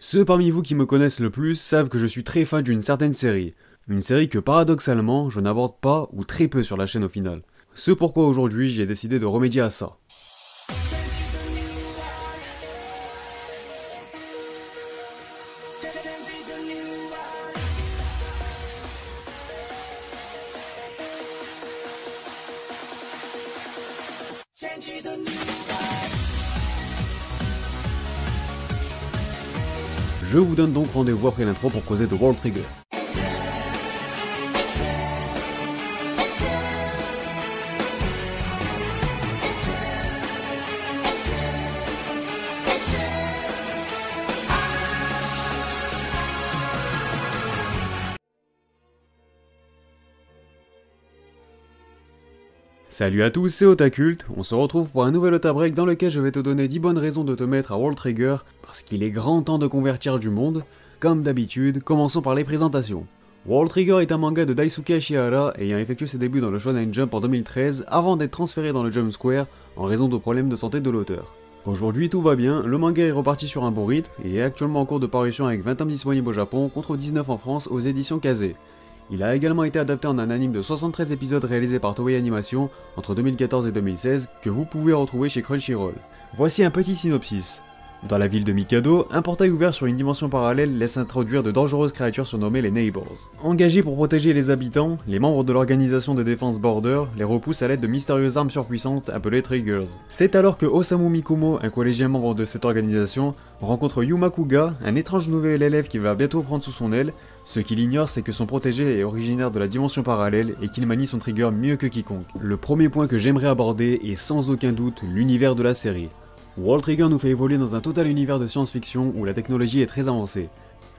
Ceux parmi vous qui me connaissent le plus savent que je suis très fan d'une certaine série. Une série que paradoxalement, je n'aborde pas ou très peu sur la chaîne au final. Ce pourquoi aujourd'hui j'ai décidé de remédier à ça. Je vous donne donc rendez-vous après l'intro pour causer de World Trigger. Salut à tous, c'est Otakult, on se retrouve pour un nouvel Otabreak dans lequel je vais te donner 10 bonnes raisons de te mettre à World Trigger, parce qu'il est grand temps de convertir du monde. Comme d'habitude, commençons par les présentations. World Trigger est un manga de Daisuke Ashihara ayant effectué ses débuts dans le Shonen Jump en 2013 avant d'être transféré dans le Jump Square en raison de problèmes de santé de l'auteur. Aujourd'hui tout va bien, le manga est reparti sur un bon rythme et est actuellement en cours de parution avec 20 tomes disponibles au Japon contre 19 en France aux éditions Kazé. Il a également été adapté en un anime de 73 épisodes réalisé par Toei Animation entre 2014 et 2016 que vous pouvez retrouver chez Crunchyroll. Voici un petit synopsis. Dans la ville de Mikado, un portail ouvert sur une dimension parallèle laisse introduire de dangereuses créatures surnommées les Neighbors. Engagés pour protéger les habitants, les membres de l'organisation de défense Border les repoussent à l'aide de mystérieuses armes surpuissantes appelées Triggers. C'est alors que Osamu Mikumo, un collégien membre de cette organisation, rencontre Yuma Kuga, un étrange nouvel élève qui va bientôt prendre sous son aile. Ce qu'il ignore, c'est que son protégé est originaire de la dimension parallèle et qu'il manie son trigger mieux que quiconque. Le premier point que j'aimerais aborder est sans aucun doute l'univers de la série. World Trigger nous fait évoluer dans un total univers de science-fiction où la technologie est très avancée.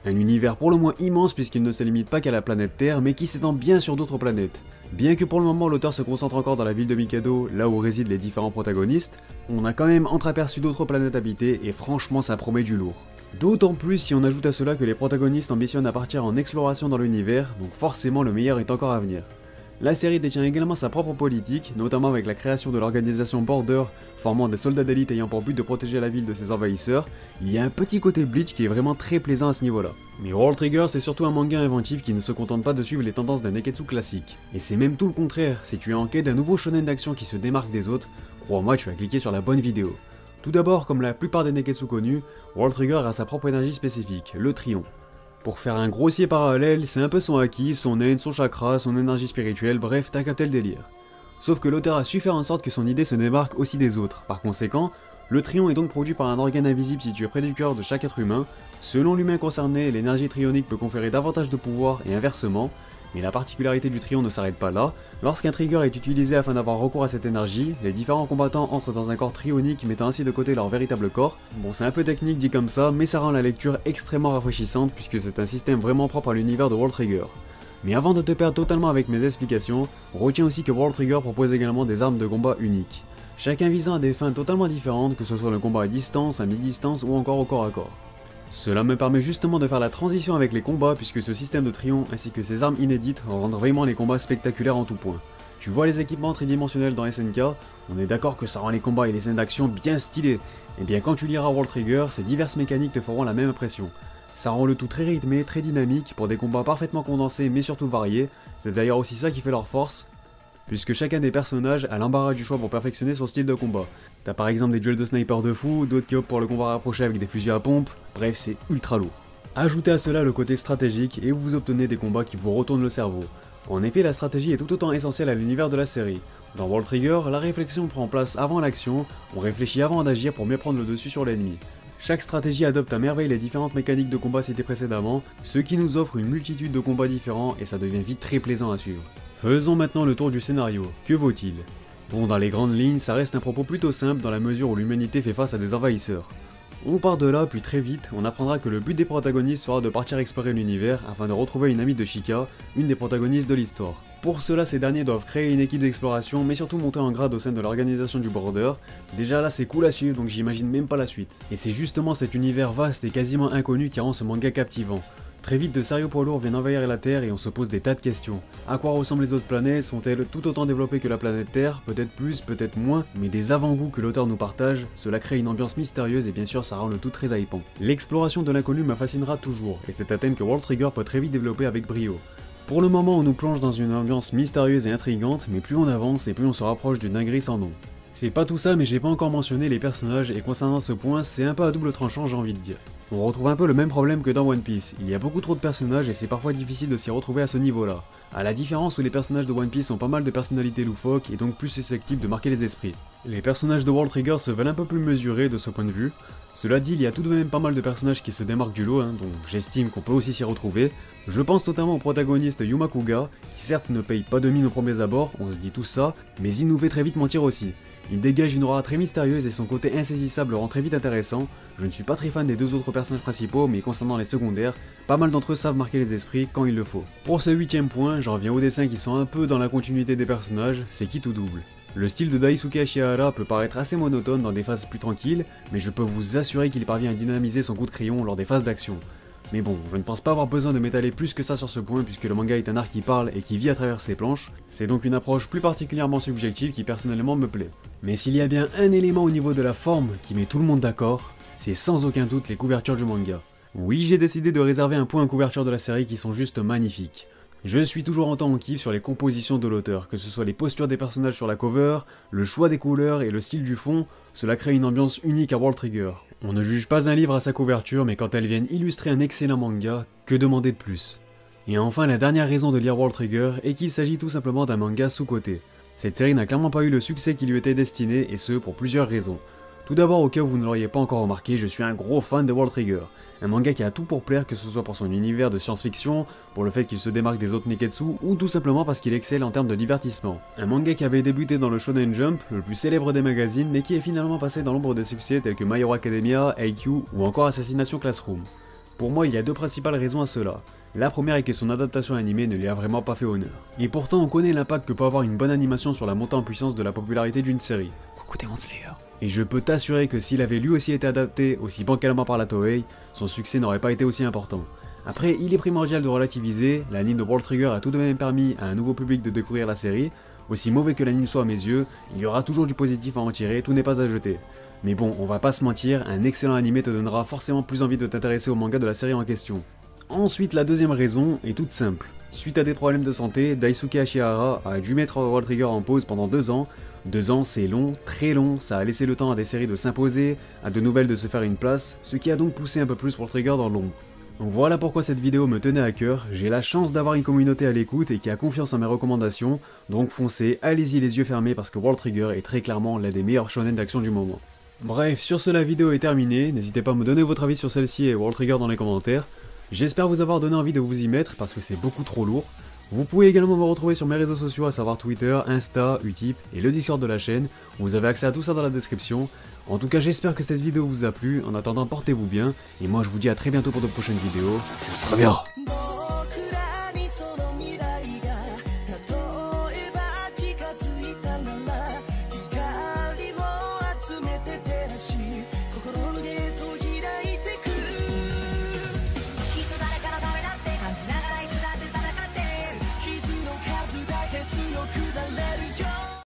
Un univers pour le moins immense puisqu'il ne se limite pas qu'à la planète Terre mais qui s'étend bien sur d'autres planètes. Bien que pour le moment l'auteur se concentre encore dans la ville de Mikado, là où résident les différents protagonistes, on a quand même entreaperçu d'autres planètes habitées et franchement ça promet du lourd. D'autant plus si on ajoute à cela que les protagonistes ambitionnent à partir en exploration dans l'univers, donc forcément le meilleur est encore à venir. La série détient également sa propre politique, notamment avec la création de l'organisation Border, formant des soldats d'élite ayant pour but de protéger la ville de ses envahisseurs. Il y a un petit côté Bleach qui est vraiment très plaisant à ce niveau-là. Mais World Trigger c'est surtout un manga inventif qui ne se contente pas de suivre les tendances d'un neketsu classique. Et c'est même tout le contraire, si tu es en quête d'un nouveau shonen d'action qui se démarque des autres, crois-moi tu vas cliquer sur la bonne vidéo. Tout d'abord, comme la plupart des neketsu connus, World Trigger a sa propre énergie spécifique, le Trion. Pour faire un grossier parallèle, c'est un peu son haki, son nen, son chakra, son énergie spirituelle, bref, t'as capté le délire. Sauf que l'auteur a su faire en sorte que son idée se démarque aussi des autres. Par conséquent, le Trion est donc produit par un organe invisible situé près du cœur de chaque être humain. Selon l'humain concerné, l'énergie trionique peut conférer davantage de pouvoir et inversement. Mais la particularité du Trion ne s'arrête pas là. Lorsqu'un trigger est utilisé afin d'avoir recours à cette énergie, les différents combattants entrent dans un corps trionique mettant ainsi de côté leur véritable corps. Bon, c'est un peu technique dit comme ça, mais ça rend la lecture extrêmement rafraîchissante puisque c'est un système vraiment propre à l'univers de World Trigger. Mais avant de te perdre totalement avec mes explications, retiens aussi que World Trigger propose également des armes de combat uniques. Chacun visant à des fins totalement différentes, que ce soit le combat à distance, à mi-distance ou encore au corps à corps. Cela me permet justement de faire la transition avec les combats puisque ce système de Trion ainsi que ses armes inédites rendent vraiment les combats spectaculaires en tout point. Tu vois les équipements tridimensionnels dans SNK, on est d'accord que ça rend les combats et les scènes d'action bien stylés. Et bien quand tu liras World Trigger, ces diverses mécaniques te feront la même impression. Ça rend le tout très rythmé, très dynamique pour des combats parfaitement condensés mais surtout variés, c'est d'ailleurs aussi ça qui fait leur force. Puisque chacun des personnages a l'embarras du choix pour perfectionner son style de combat. T'as par exemple des duels de sniper de fou, d'autres qui optent pour le combat rapproché avec des fusils à pompe, bref c'est ultra lourd. Ajoutez à cela le côté stratégique et vous obtenez des combats qui vous retournent le cerveau. En effet la stratégie est tout autant essentielle à l'univers de la série. Dans World Trigger, la réflexion prend place avant l'action, on réfléchit avant d'agir pour mieux prendre le dessus sur l'ennemi. Chaque stratégie adopte à merveille les différentes mécaniques de combat citées précédemment, ce qui nous offre une multitude de combats différents et ça devient vite très plaisant à suivre. Faisons maintenant le tour du scénario, que vaut-il? Bon, dans les grandes lignes, ça reste un propos plutôt simple dans la mesure où l'humanité fait face à des envahisseurs. On part de là, puis très vite, on apprendra que le but des protagonistes sera de partir explorer l'univers afin de retrouver une amie de Chika, une des protagonistes de l'histoire. Pour cela, ces derniers doivent créer une équipe d'exploration, mais surtout monter en grade au sein de l'organisation du Border. Déjà là, c'est cool à suivre, donc j'imagine même pas la suite. Et c'est justement cet univers vaste et quasiment inconnu qui rend ce manga captivant. Très vite, de sérieux poids lourds viennent envahir la Terre et on se pose des tas de questions. À quoi ressemblent les autres planètes? Sont-elles tout autant développées que la planète Terre? Peut-être plus, peut-être moins, mais des avant-goûts que l'auteur nous partage, cela crée une ambiance mystérieuse et bien sûr ça rend le tout très hypant. L'exploration de l'inconnu me fascinera toujours, et c'est un thème que World Trigger peut très vite développer avec brio. Pour le moment, on nous plonge dans une ambiance mystérieuse et intrigante, mais plus on avance et plus on se rapproche d'une dinguerie sans nom. C'est pas tout ça, mais j'ai pas encore mentionné les personnages, et concernant ce point, c'est un peu à double tranchant, j'ai envie de dire. On retrouve un peu le même problème que dans One Piece, il y a beaucoup trop de personnages et c'est parfois difficile de s'y retrouver à ce niveau-là. À la différence où les personnages de One Piece ont pas mal de personnalités loufoques et donc plus susceptibles de marquer les esprits. Les personnages de World Trigger se veulent un peu plus mesurés de ce point de vue. Cela dit, il y a tout de même pas mal de personnages qui se démarquent du lot, donc j'estime qu'on peut aussi s'y retrouver. Je pense notamment au protagoniste Yuma Kuga, qui certes ne paye pas de mine aux premiers abords, on se dit tout ça, mais il nous fait très vite mentir aussi. Il dégage une aura très mystérieuse et son côté insaisissable le rend très vite intéressant. Je ne suis pas très fan des deux autres personnages principaux, mais concernant les secondaires, pas mal d'entre eux savent marquer les esprits quand il le faut. Pour ce 8ème point, j'en reviens aux dessins qui sont un peu dans la continuité des personnages, c'est qui tout double. Le style de Daisuke Ashihara peut paraître assez monotone dans des phases plus tranquilles, mais je peux vous assurer qu'il parvient à dynamiser son coup de crayon lors des phases d'action. Mais bon, je ne pense pas avoir besoin de m'étaler plus que ça sur ce point puisque le manga est un art qui parle et qui vit à travers ses planches, c'est donc une approche plus particulièrement subjective qui personnellement me plaît. Mais s'il y a bien un élément au niveau de la forme qui met tout le monde d'accord, c'est sans aucun doute les couvertures du manga. Oui, j'ai décidé de réserver un point aux couvertures de la série qui sont juste magnifiques. Je suis toujours en temps en kiff sur les compositions de l'auteur, que ce soit les postures des personnages sur la cover, le choix des couleurs et le style du fond, cela crée une ambiance unique à World Trigger. On ne juge pas un livre à sa couverture, mais quand elles viennent illustrer un excellent manga, que demander de plus? Et enfin, la dernière raison de lire World Trigger est qu'il s'agit tout simplement d'un manga sous-coté. Cette série n'a clairement pas eu le succès qui lui était destiné, et ce pour plusieurs raisons. Tout d'abord, au cas où vous ne l'auriez pas encore remarqué, je suis un gros fan de World Trigger. Un manga qui a tout pour plaire, que ce soit pour son univers de science-fiction, pour le fait qu'il se démarque des autres Neketsu, ou tout simplement parce qu'il excelle en termes de divertissement. Un manga qui avait débuté dans le Shonen Jump, le plus célèbre des magazines, mais qui est finalement passé dans l'ombre des succès tels que My Hero Academia, Haikyuu ou encore Assassination Classroom. Pour moi, il y a deux principales raisons à cela. La première est que son adaptation animée ne lui a vraiment pas fait honneur. Et pourtant, on connaît l'impact que peut avoir une bonne animation sur la montée en puissance de la popularité d'une série. Coucou Demon Slayer. Et je peux t'assurer que s'il avait lui aussi été adapté aussi bancalement par la Toei, son succès n'aurait pas été aussi important. Après, il est primordial de relativiser, l'anime de World Trigger a tout de même permis à un nouveau public de découvrir la série, aussi mauvais que l'anime soit à mes yeux, il y aura toujours du positif à en tirer, tout n'est pas à jeter. Mais bon, on va pas se mentir, un excellent animé te donnera forcément plus envie de t'intéresser au manga de la série en question. Ensuite, la deuxième raison est toute simple. Suite à des problèmes de santé, Daisuke Ashihara a dû mettre World Trigger en pause pendant 2 ans. 2 ans, c'est long, très long, ça a laissé le temps à des séries de s'imposer, à de nouvelles de se faire une place, ce qui a donc poussé un peu plus World Trigger dans l'ombre. Voilà pourquoi cette vidéo me tenait à cœur, j'ai la chance d'avoir une communauté à l'écoute et qui a confiance en mes recommandations, donc foncez, allez-y les yeux fermés parce que World Trigger est très clairement l'un des meilleurs shonen d'action du moment. Bref, sur ce la vidéo est terminée, n'hésitez pas à me donner votre avis sur celle-ci et World Trigger dans les commentaires. J'espère vous avoir donné envie de vous y mettre parce que c'est beaucoup trop lourd. Vous pouvez également me retrouver sur mes réseaux sociaux, à savoir Twitter, Insta, Utip et le Discord de la chaîne. Vous avez accès à tout ça dans la description. En tout cas, j'espère que cette vidéo vous a plu. En attendant, portez-vous bien. Et moi, je vous dis à très bientôt pour de prochaines vidéos. Je serai bien.